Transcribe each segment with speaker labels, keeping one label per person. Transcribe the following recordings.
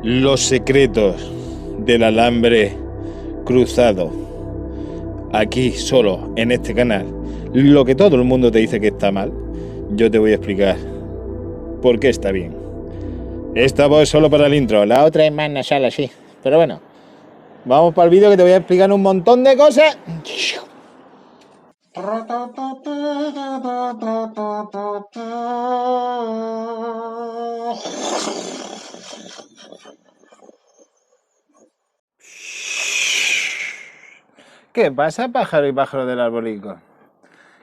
Speaker 1: Los secretos del alambre cruzado. Aquí solo en este canal. Lo que todo el mundo te dice que está mal, yo te voy a explicar por qué está bien. Esta voz es solo para el intro, la otra es más nasal así. Pero bueno, vamos para el vídeo que te voy a explicar un montón de cosas. ¿Qué pasa, pájaro y pájaro del arbolico?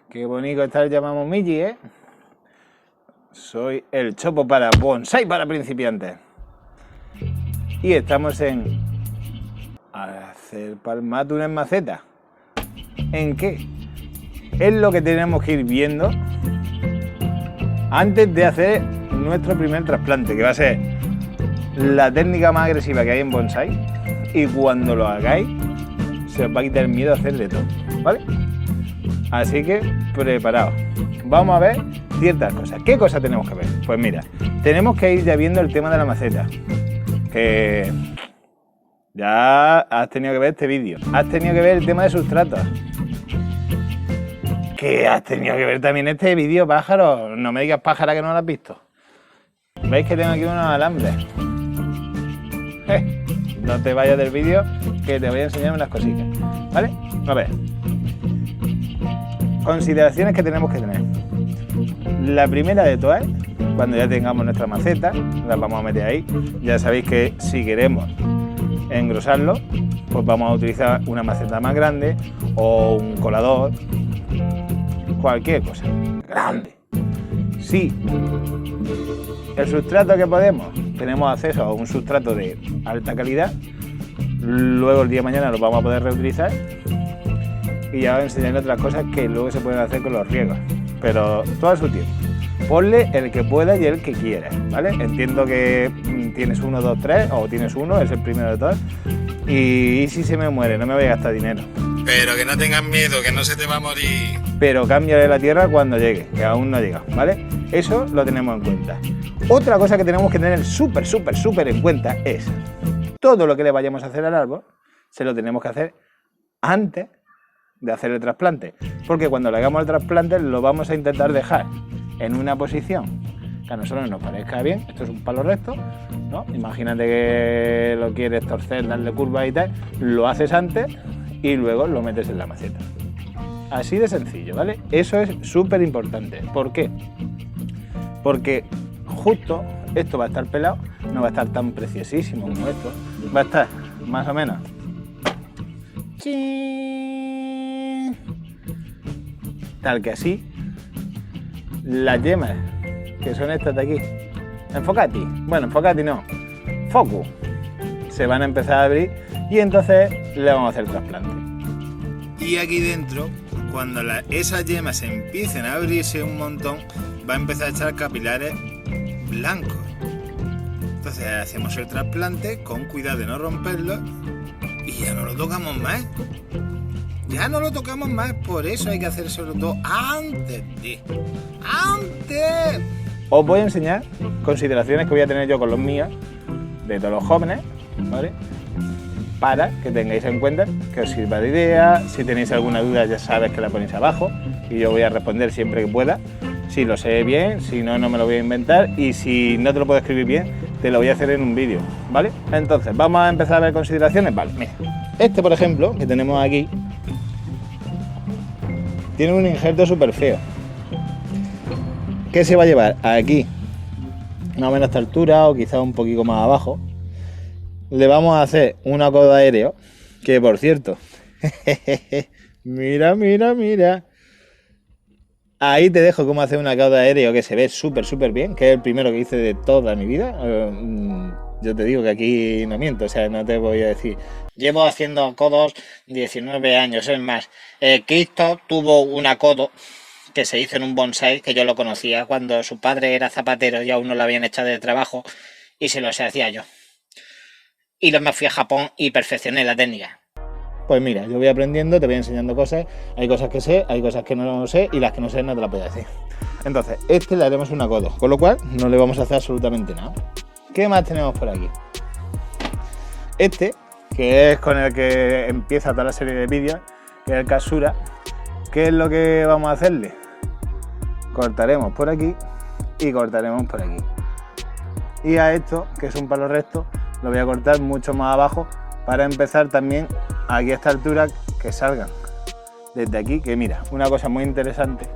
Speaker 1: Qué bonito estar, llamamos Migi, ¿eh? Soy el Chopo para bonsai para principiantes. Y estamos en hacer palmatones en maceta. ¿En qué? Es lo que tenemos que ir viendo antes de hacer nuestro primer trasplante, que va a ser la técnica más agresiva que hay en bonsai. Y cuando lo hagáis, se os va a quitar el miedo a hacer de todo, ¿vale? Así que preparaos. Vamos a ver ciertas cosas. ¿Qué cosas tenemos que ver? Pues mira, tenemos que ir ya viendo el tema de la maceta. Que ya has tenido que ver este vídeo. Has tenido que ver el tema de sustratos. Que has tenido que ver también este vídeo, pájaro. No me digas, pájara, que no lo has visto. ¿Veis que tengo aquí unos alambres? No te vayas del vídeo, que te voy a enseñar unas cositas, ¿vale? A ver. Consideraciones que tenemos que tener. La primera de todas, cuando ya tengamos nuestra maceta, las vamos a meter ahí. Ya sabéis que si queremos engrosarlo, pues vamos a utilizar una maceta más grande o un colador, cualquier cosa grande. Sí, el sustrato que tenemos acceso a un sustrato de alta calidad, luego el día de mañana lo vamos a poder reutilizar y ya os enseñaré otras cosas que luego se pueden hacer con los riegos, pero todo a su tiempo. Ponle el que pueda y el que quiera, ¿vale? Entiendo que tienes 1, 2, 3, o tienes uno, es el primero de todos, y si se me muere no me voy a gastar dinero. Pero que no tengas miedo, que no se te va a morir. Pero cámbiale la tierra cuando llegue, que aún no llega, ¿vale? Eso lo tenemos en cuenta. Otra cosa que tenemos que tener súper en cuenta es todo lo que le vayamos a hacer al árbol, se lo tenemos que hacer antes de hacer el trasplante. Porque cuando le hagamos el trasplante lo vamos a intentar dejar en una posición que a nosotros nos parezca bien. Esto es un palo recto, ¿no? Imagínate que lo quieres torcer, darle curva y tal, lo haces antes y luego lo metes en la maceta. Así de sencillo, ¿vale? Eso es súper importante. ¿Por qué? Porque justo esto va a estar pelado, no va a estar tan preciosísimo como esto, va a estar más o menos tal que así. Las yemas, que son estas de aquí, enfocati, bueno, enfocati no, focus, se van a empezar a abrir y entonces le vamos a hacer el trasplante. Y aquí dentro, cuando esas yemas empiecen a abrirse un montón, va a empezar a echar capilares blancos. Entonces hacemos el trasplante con cuidado de no romperlo y ya no lo tocamos más. Ya no lo tocamos más, por eso hay que hacérselo todo antes. Os voy a enseñar consideraciones que voy a tener yo con los míos, de todos los jóvenes, ¿vale? Para que tengáis en cuenta, que os sirva de idea. Si tenéis alguna duda ya sabes que la ponéis abajo y yo voy a responder siempre que pueda. Si lo sé bien, si no, no me lo voy a inventar, y si no te lo puedo escribir bien, te lo voy a hacer en un vídeo, ¿vale? Entonces, vamos a empezar a ver consideraciones. Vale, mira, este por ejemplo, que tenemos aquí, tiene un injerto súper feo, que se va a llevar aquí, más o menos a esta altura, o quizás un poquito más abajo. Le vamos a hacer un acodo aéreo, que por cierto, mira. Ahí te dejo cómo hacer un acodo aéreo que se ve súper bien, que es el primero que hice de toda mi vida. Yo te digo que aquí no miento, o sea, no te voy a decir. Llevo haciendo acodos 19 años, es más. Cristo tuvo un acodo que se hizo en un bonsai, que yo lo conocía cuando su padre era zapatero y aún no lo habían echado de trabajo, y se lo hacía yo. Y luego me fui a Japón y perfeccioné la técnica. Pues mira, yo voy aprendiendo, te voy enseñando cosas. Hay cosas que sé, hay cosas que no sé, y las que no sé no te las voy a decir. Entonces, le haremos un acodo, con lo cual no le vamos a hacer absolutamente nada. ¿Qué más tenemos por aquí? Este, que es con el que empieza toda la serie de vídeos, que es el Katsura, ¿qué es lo que vamos a hacerle? Cortaremos por aquí y cortaremos por aquí. Y a esto, que es un palo recto, lo voy a cortar mucho más abajo para empezar también aquí a esta altura que salgan desde aquí, que mira, una cosa muy interesante,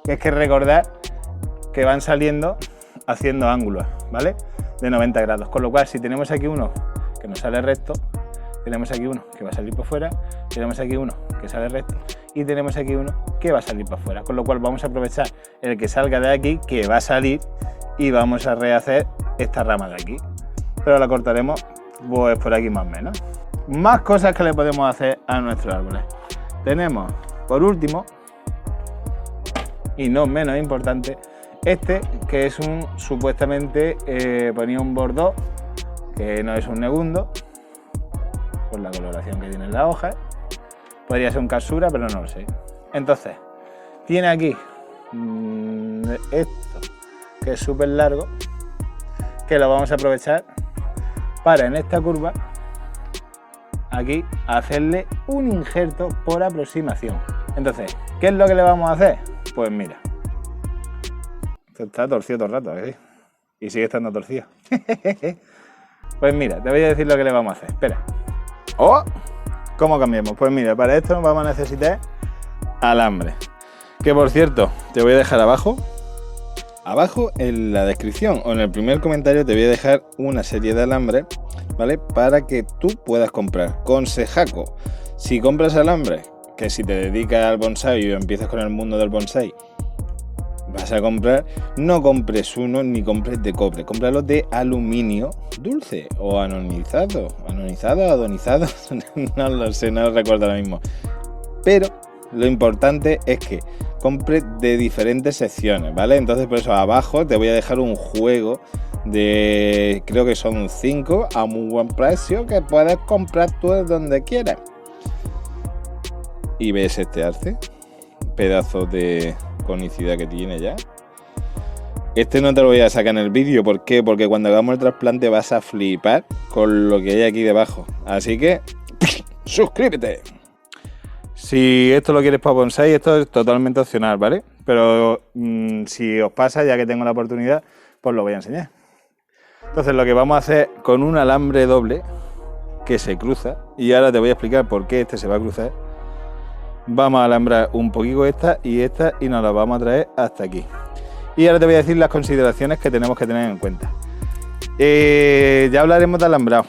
Speaker 1: que es que recordar que van saliendo haciendo ángulos, ¿vale? De 90 grados, con lo cual si tenemos aquí uno que nos sale recto, tenemos aquí uno que va a salir por fuera, tenemos aquí uno que sale recto y tenemos aquí uno que va a salir por fuera, con lo cual vamos a aprovechar el que salga de aquí, que va a salir, y vamos a rehacer esta rama de aquí, pero la cortaremos pues por aquí más o menos. Más cosas que le podemos hacer a nuestros árboles. Tenemos, por último, y no menos importante, este que es un, supuestamente ponía un bordó, que no es un negundo, por la coloración que tiene en la hoja. Podría ser un Katsura, pero no lo sé. Entonces, tiene aquí esto, que es súper largo, que lo vamos a aprovechar para en esta curva, aquí, hacerle un injerto por aproximación. Entonces, ¿qué es lo que le vamos a hacer? Pues mira, esto está torcido todo el rato, ¿eh? Y sigue estando torcido. Pues mira, te voy a decir lo que le vamos a hacer. Espera. ¡Oh! ¿Cómo cambiamos? Pues mira, para esto vamos a necesitar alambre. Que por cierto, te voy a dejar abajo en la descripción o en el primer comentario te voy a dejar una serie de alambres, ¿vale? Para que tú puedas comprar. Consejaco, si compras alambre, que si te dedicas al bonsai y empiezas con el mundo del bonsai, vas a comprar, no compres uno ni compres de cobre, cómpralo de aluminio dulce o anodizado, no lo sé, no lo recuerdo ahora mismo. Pero lo importante es que compres de diferentes secciones, ¿vale? Entonces por eso abajo te voy a dejar un juego de, creo que son 5 a muy buen precio, que puedes comprar tú de donde quieras. Y ves este arce, pedazo de conicidad que tiene ya. Este no te lo voy a sacar en el vídeo, ¿por qué? Porque cuando hagamos el trasplante vas a flipar con lo que hay aquí debajo. Así que suscríbete. Si esto lo quieres para bonsai, esto es totalmente opcional, ¿vale? Pero si os pasa, ya que tengo la oportunidad, pues lo voy a enseñar. Entonces lo que vamos a hacer con un alambre doble que se cruza, y ahora te voy a explicar por qué este se va a cruzar. Vamos a alambrar un poquito esta y nos la vamos a traer hasta aquí. Y ahora te voy a decir las consideraciones que tenemos que tener en cuenta. Ya hablaremos de alambrado,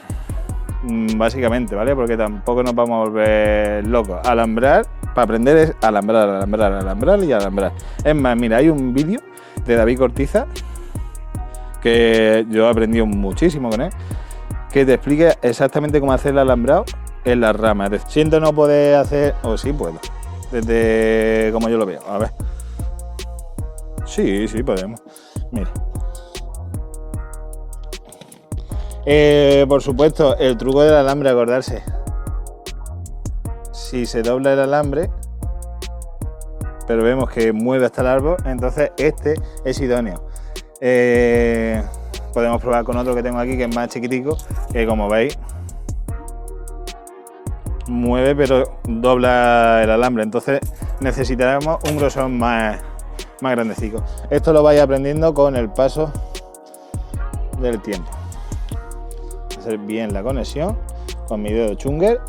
Speaker 1: básicamente, ¿vale? Porque tampoco nos vamos a volver locos. Alambrar, para aprender es alambrar y alambrar. Es más, mira, hay un vídeo de David Cortiza, que yo he aprendido muchísimo con él, que te explica exactamente cómo hacer el alambrado en las ramas. Siento no poder hacer, o sí puedo, desde como yo lo veo. A ver. Sí, podemos. Mira. Por supuesto, el truco del alambre, acordarse. Si se dobla el alambre, pero vemos que mueve hasta el árbol, entonces este es idóneo. Podemos probar con otro que tengo aquí, que es más chiquitico, que como veis, mueve pero dobla el alambre, entonces necesitaremos un grosor más grandecico. Esto lo vais aprendiendo con el paso del tiempo. Hacer bien la conexión con mi dedo chunger.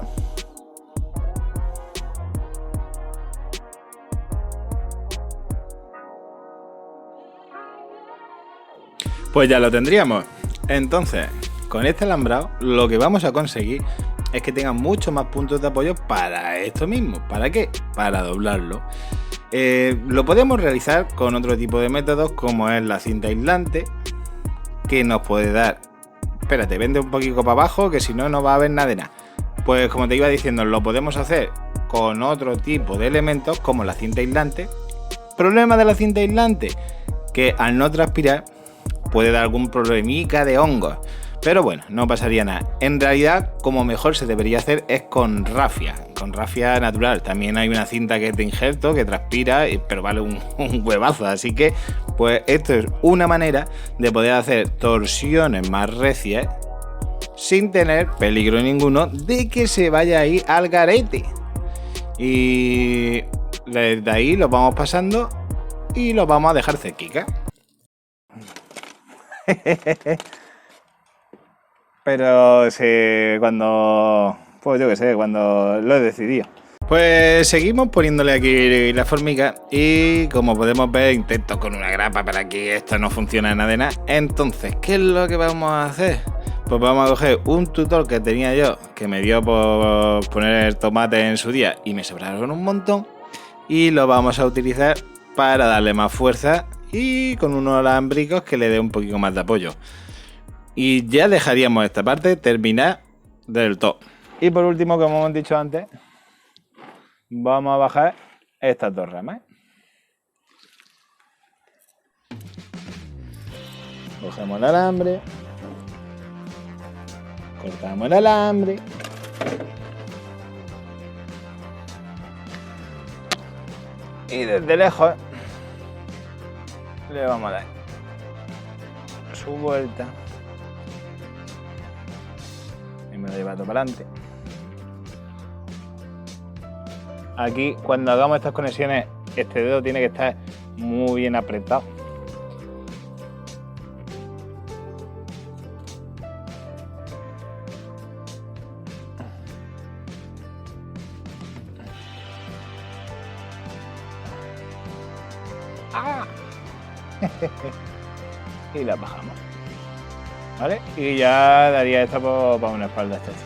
Speaker 1: Pues ya lo tendríamos. Entonces, con este alambrado lo que vamos a conseguir es que tenga muchos más puntos de apoyo para esto mismo. ¿Para qué? Para doblarlo. Lo podemos realizar con otro tipo de métodos, como es la cinta aislante, que nos puede dar... Espérate, vende un poquito para abajo, que si no, no va a haber nada de nada. Pues como te iba diciendo, lo podemos hacer con otro tipo de elementos, como la cinta aislante. Problema de la cinta aislante, que al no transpirar puede dar algún problemica de hongos. Pero bueno, no pasaría nada. En realidad, como mejor se debería hacer es con rafia natural. También hay una cinta que es de injerto, que transpira, pero vale un huevazo. Así que, pues esto es una manera de poder hacer torsiones más recias sin tener peligro ninguno de que se vaya ahí al garete. Y desde ahí los vamos pasando y los vamos a dejar cerquica. Pero cuando... Pues yo qué sé, cuando lo he decidido. Pues seguimos poniéndole aquí la formica y como podemos ver intento con una grapa para que esto no funcione nada de nada. Entonces, ¿qué es lo que vamos a hacer? Pues vamos a coger un tutor que tenía yo, que me dio por poner tomate en su día y me sobraron un montón, y lo vamos a utilizar para darle más fuerza y con unos alambricos que le dé un poquito más de apoyo. Y ya dejaríamos esta parte terminar del todo. Y por último, como hemos dicho antes, vamos a bajar estas dos ramas. Cogemos el alambre, cortamos el alambre y desde lejos le vamos a dar su vuelta y me lo lleva todo para adelante. Aquí, cuando hagamos estas conexiones, este dedo tiene que estar muy bien apretado. ¡Ah! Y la bajamos. ¿Vale? Y ya daría esto para una espalda estrecha.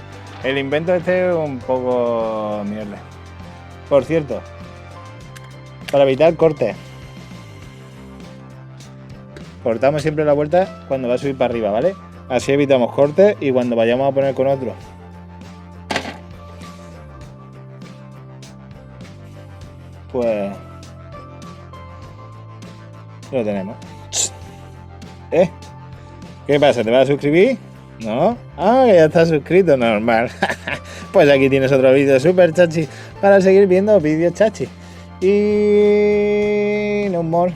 Speaker 1: El invento este es un poco mierda. Por cierto, para evitar cortes, cortamos siempre la vuelta cuando va a subir para arriba, ¿vale? Así evitamos cortes y cuando vayamos a poner con otro, pues lo tenemos. ¿Qué pasa? ¿Te vas a suscribir? ¿No? Ah, ya estás suscrito, normal. Pues aquí tienes otro vídeo súper chachi para seguir viendo vídeos chachi. Y no more.